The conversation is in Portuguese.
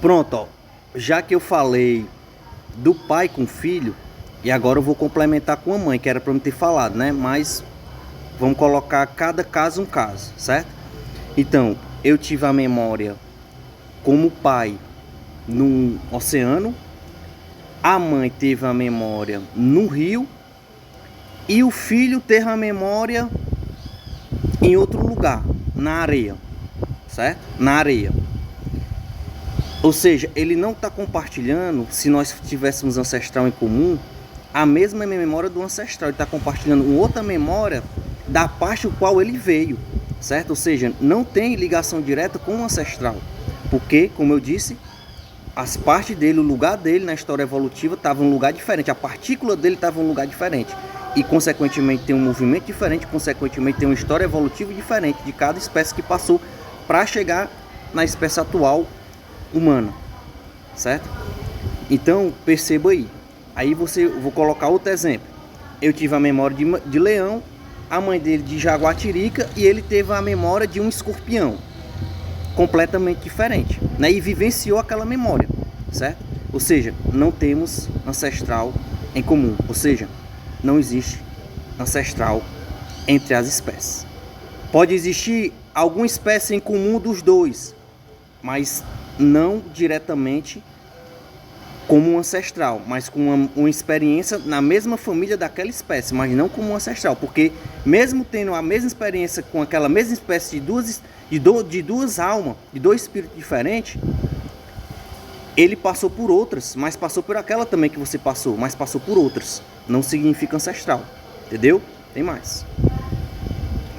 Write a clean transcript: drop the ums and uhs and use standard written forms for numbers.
Pronto, ó. Já que eu falei do pai com o filho, e agora eu vou complementar com a mãe, que era para me ter falado, né? Mas vamos colocar cada caso um caso, certo? Então, eu tive a memória como pai no oceano, a mãe teve a memória no rio e o filho teve a memória em outro lugar, na areia, certo? Na areia. Ou seja, ele não está compartilhando, se nós tivéssemos ancestral em comum, a mesma memória do ancestral. Ele está compartilhando uma outra memória da parte do qual ele veio, certo? Ou seja, não tem ligação direta com o ancestral. Porque, como eu disse, as partes dele, o lugar dele na história evolutiva estava em um lugar diferente. A partícula dele estava em um lugar diferente. E, consequentemente, tem um movimento diferente. Consequentemente, tem uma história evolutiva diferente de cada espécie que passou para chegar na espécie atual humana, certo? Então perceba aí. Aí vou colocar outro exemplo. Eu tive a memória de leão, a mãe dele de jaguatirica e ele teve a memória de um escorpião, completamente diferente, né? E vivenciou aquela memória, certo? Ou seja, não temos ancestral em comum, ou seja, não existe ancestral entre as espécies. Pode existir alguma espécie em comum dos dois, mas não diretamente como um ancestral, mas com uma experiência na mesma família daquela espécie, mas não como um ancestral, porque mesmo tendo a mesma experiência com aquela mesma espécie de duas almas, de dois espíritos diferentes, ele passou por outras, mas passou por aquela também que você passou, mas passou por outras, não significa ancestral, entendeu? Tem mais.